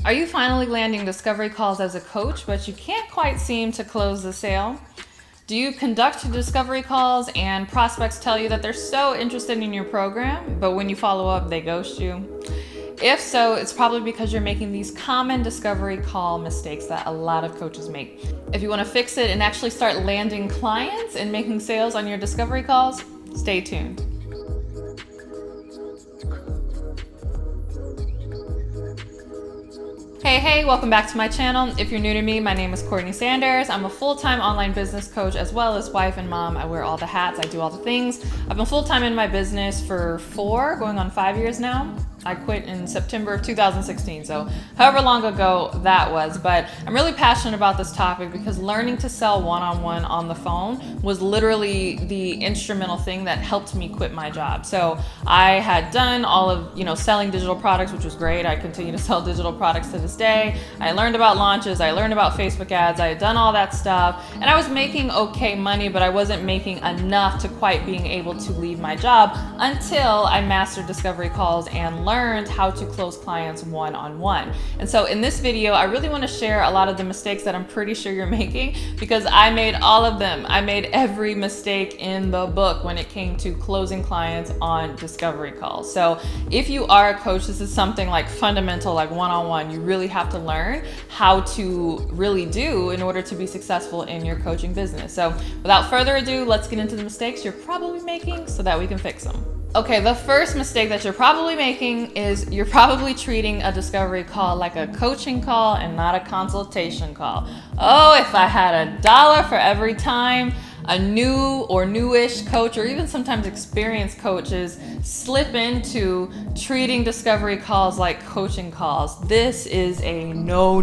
Are you finally landing discovery calls as a coach, but you can't quite seem to close the sale? Do you conduct discovery calls and prospects tell you that they're so interested in your program, but when you follow up, they ghost you? If so, it's probably because you're making these common discovery call mistakes that a lot of coaches make. If you want to fix it and actually start landing clients and making sales on your discovery calls, stay tuned. Hey, welcome back to my channel. If you're new to me, my name is Courtney Sanders. I'm a full-time online business coach as well as wife and mom. I wear all the hats, I do all the things. I've been full-time in my business for going on 5 years now. I quit in September of 2016, so however long ago that was. But I'm really passionate about this topic because learning to sell one-on-one on the phone was literally the instrumental thing that helped me quit my job. So I had done all of, selling digital products, which was great. I continue to sell digital products to this day. I learned about launches, I learned about Facebook ads, I had done all that stuff, and I was making okay money, but I wasn't making enough to quite being able to leave my job until I mastered discovery calls and learned how to close clients one-on-one. And so in this video, I really want to share a lot of the mistakes that I'm pretty sure you're making, because I made all of them. I made every mistake in the book when it came to closing clients on discovery calls. So if you are a coach, this is something like fundamental, like one-on-one, you really have to learn how to really do in order to be successful in your coaching business. So without further ado, let's get into the mistakes you're probably making so that we can fix them. Okay, the first mistake that you're probably making is you're probably treating a discovery call like a coaching call and not a consultation call. Oh, if I had $1 for every time a new or newish coach, or even sometimes experienced coaches, slip into treating discovery calls like coaching calls. This is a no.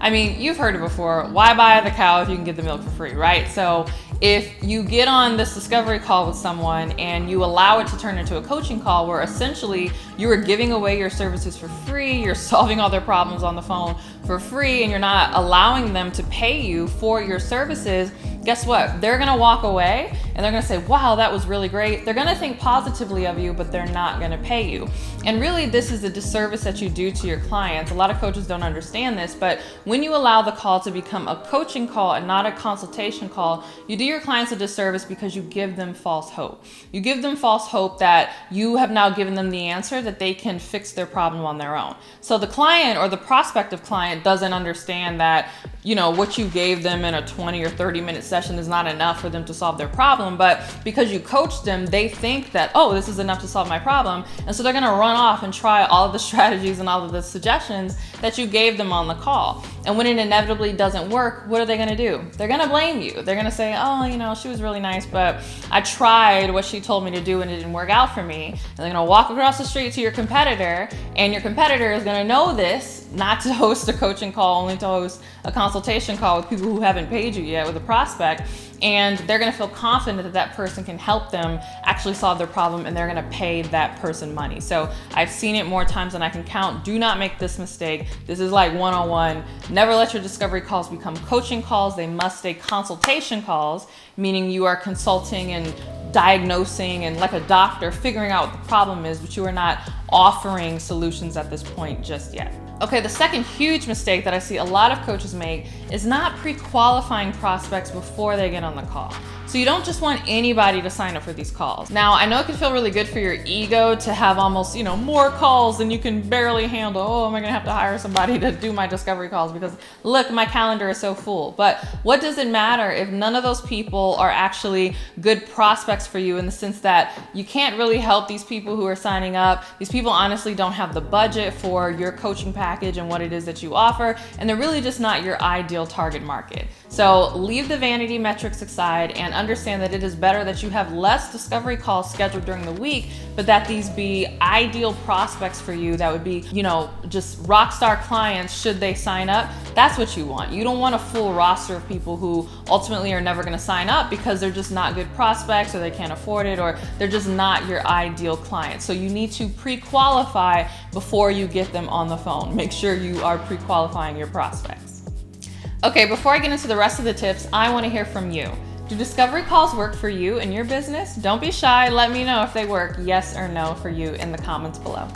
I mean, you've heard it before. Why buy the cow if you can get the milk for free, right? So if you get on this discovery call with someone and you allow it to turn into a coaching call where essentially you are giving away your services for free, you're solving all their problems on the phone for free, and you're not allowing them to pay you for your services, guess what? They're gonna walk away and they're gonna say, wow, that was really great. They're gonna think positively of you, but they're not gonna pay you. And really, this is a disservice that you do to your clients. A lot of coaches don't understand this, but when you allow the call to become a coaching call and not a consultation call, you do your clients a disservice because you give them false hope. You give them false hope that you have now given them the answer that they can fix their problem on their own. So the client or the prospective client doesn't understand that, what you gave them in a 20 or 30-minute session is not enough for them to solve their problem. But because you coached them, they think that, oh, this is enough to solve my problem. And so they're gonna run off and try all of the strategies and all of the suggestions that you gave them on the call. And when it inevitably doesn't work, what are they gonna do? They're gonna blame you. They're gonna say, oh, she was really nice, but I tried what she told me to do and it didn't work out for me. And they're gonna walk across the street to your competitor, and your competitor is gonna know this, not to host a coaching call, only to host a consultation call with people who haven't paid you yet with a prospect. And they're gonna feel confident that that person can help them actually solve their problem, and they're gonna pay that person money. So I've seen it more times than I can count. Do not make this mistake. This is like one-on-one. Never let your discovery calls become coaching calls. They must stay consultation calls, meaning you are consulting and diagnosing and, like a doctor, figuring out what the problem is, but you are not offering solutions at this point just yet. Okay, the second huge mistake that I see a lot of coaches make is not pre-qualifying prospects before they get on the call. So you don't just want anybody to sign up for these calls. Now, I know it can feel really good for your ego to have almost, more calls than you can barely handle. Oh, am I gonna have to hire somebody to do my discovery calls because look, my calendar is so full. But what does it matter if none of those people are actually good prospects for you, in the sense that you can't really help these people who are signing up. These people honestly don't have the budget for your coaching package and what it is that you offer, and they're really just not your ideal target market. So leave the vanity metrics aside and understand that it is better that you have less discovery calls scheduled during the week, but that these be ideal prospects for you that would be, just rock star clients should they sign up. That's what you want. You don't want a full roster of people who ultimately are never going to sign up because they're just not good prospects, or they can't afford it, or they're just not your ideal client. So you need to pre-qualify before you get them on the phone. Make sure you are pre-qualifying your prospects. Okay, before I get into the rest of the tips, I want to hear from you. Do discovery calls work for you in your business? Don't be shy. Let me know if they work, yes or no, for you in the comments below.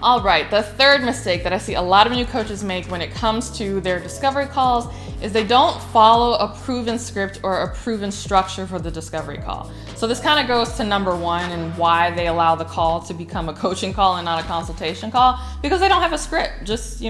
All right, the third mistake that I see a lot of new coaches make when it comes to their discovery calls is they don't follow a proven script or a proven structure for the discovery call. So this kind of goes to number one and why they allow the call to become a coaching call and not a consultation call, because they don't have a script. Just,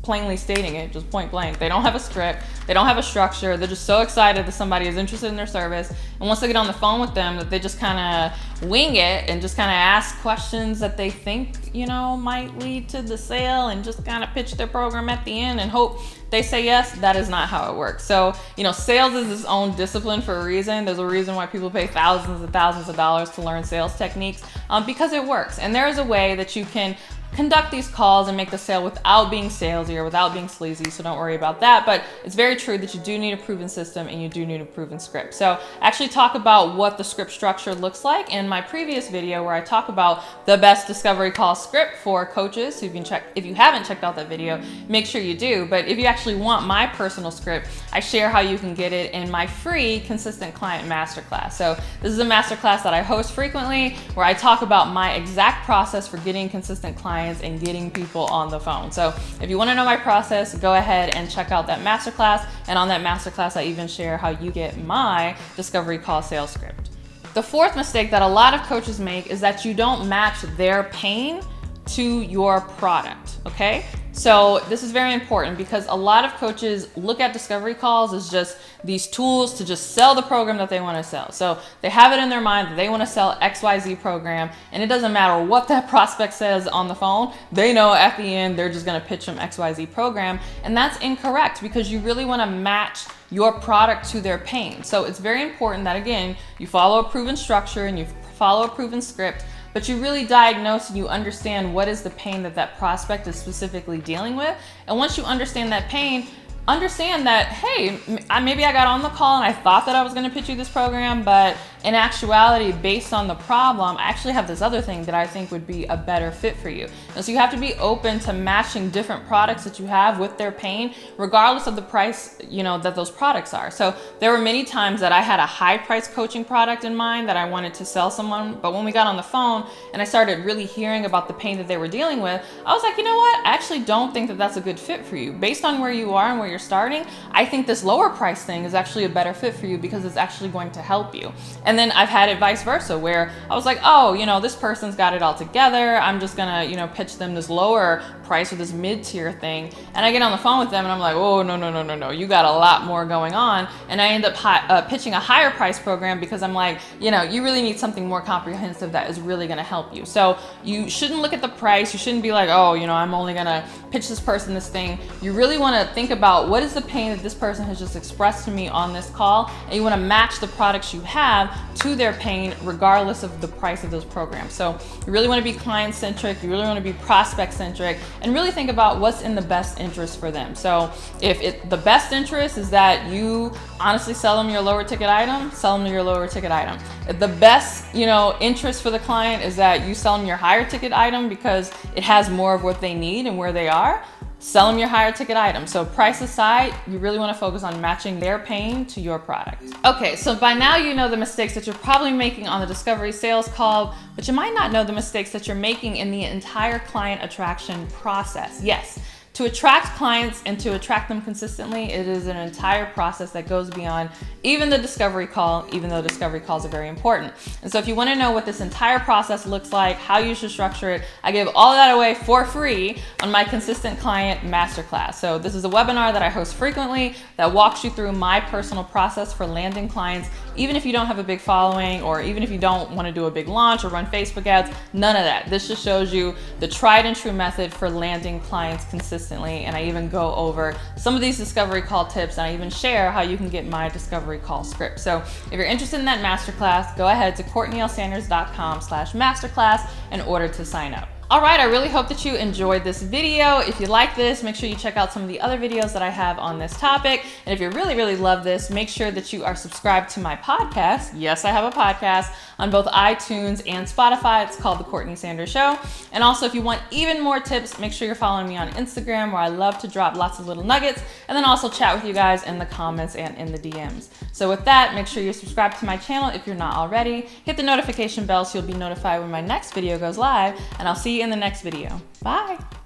plainly stating it, just point blank. They don't have a script, they don't have a structure, they're just so excited that somebody is interested in their service, and once they get on the phone with them, that they just kind of wing it and just kind of ask questions that they think, might lead to the sale, and just kind of pitch their program at the end and hope they say yes. That is not how it works. So, sales is its own discipline for a reason. There's a reason why people pay thousands and thousands of dollars to learn sales techniques, because it works. And there is a way that you can conduct these calls and make the sale without being salesy or without being sleazy, so don't worry about that. But it's very true that you do need a proven system and you do need a proven script. So actually talk about what the script structure looks like in my previous video, where I talk about the best discovery call script for coaches. So if you haven't checked out that video, make sure you do. But if you actually want my personal script, I share how you can get it in my free Consistent Client Masterclass. So this is a masterclass that I host frequently, where I talk about my exact process for getting consistent clients and getting people on the phone. So if you want to know my process, go ahead and check out that masterclass. And on that masterclass, I even share how you get my discovery call sales script. The fourth mistake that a lot of coaches make is that you don't match their pain to your product, okay? So this is very important, because a lot of coaches look at discovery calls as just these tools to just sell the program that they want to sell. So they have it in their mind that they want to sell XYZ program, and it doesn't matter what that prospect says on the phone. They know at the end they're just going to pitch them XYZ program, and that's incorrect, because you really want to match your product to their pain. So it's very important that, again, you follow a proven structure and you follow a proven script, but you really diagnose and you understand what is the pain that that prospect is specifically dealing with. And once you understand that pain, understand that, hey, maybe I got on the call and I thought that I was going to pitch you this program, but in actuality, based on the problem, I actually have this other thing that I think would be a better fit for you. And so you have to be open to matching different products that you have with their pain, regardless of the price, that those products are. So there were many times that I had a high price coaching product in mind that I wanted to sell someone, but when we got on the phone and I started really hearing about the pain that they were dealing with, I was like, you know what? I actually don't think that that's a good fit for you. Based on where you are and where you're starting, I think this lower price thing is actually a better fit for you, because it's actually going to help you. And then I've had it vice versa, where I was like, oh, this person's got it all together. I'm just gonna, pitch them this lower price or this mid-tier thing. And I get on the phone with them and I'm like, oh, no. You got a lot more going on. And I end up pitching a higher price program, because I'm like, you really need something more comprehensive that is really gonna help you. So you shouldn't look at the price. You shouldn't be like, oh, I'm only gonna pitch this person this thing. You really wanna think about what is the pain that this person has just expressed to me on this call, and you wanna match the products you have to their pain, regardless of the price of those programs. So you really want to be client-centric, you really want to be prospect-centric, and really think about what's in the best interest for them. So if the best interest is that you honestly sell them your lower ticket item, sell them your lower ticket item. If the best, interest for the client is that you sell them your higher ticket item because it has more of what they need and where they are, sell them your higher ticket item. So price aside, you really want to focus on matching their pain to your product. Okay, so by now you know the mistakes that you're probably making on the discovery sales call, but you might not know the mistakes that you're making in the entire client attraction process. Yes. To attract clients and to attract them consistently, it is an entire process that goes beyond even the discovery call, even though discovery calls are very important. And so if you want to know what this entire process looks like, how you should structure it, I give all of that away for free on my Consistent Client Masterclass. So this is a webinar that I host frequently that walks you through my personal process for landing clients, even if you don't have a big following, or even if you don't want to do a big launch or run Facebook ads, none of that. This just shows you the tried and true method for landing clients consistently. And I even go over some of these discovery call tips, and I even share how you can get my discovery call script. So if you're interested in that masterclass, go ahead to CourtneyLSanders.com/masterclass in order to sign up. All right, I really hope that you enjoyed this video. If you like this, make sure you check out some of the other videos that I have on this topic. And if you really love this, make sure that you are subscribed to my podcast. Yes, I have a podcast on both iTunes and Spotify. It's called The Courtney Sanders Show. And also, if you want even more tips, make sure you're following me on Instagram, where I love to drop lots of little nuggets, and then also chat with you guys in the comments and in the DMs. So with that, make sure you're subscribed to my channel if you're not already. Hit the notification bell so you'll be notified when my next video goes live, and I'll see you see you in the next video. Bye.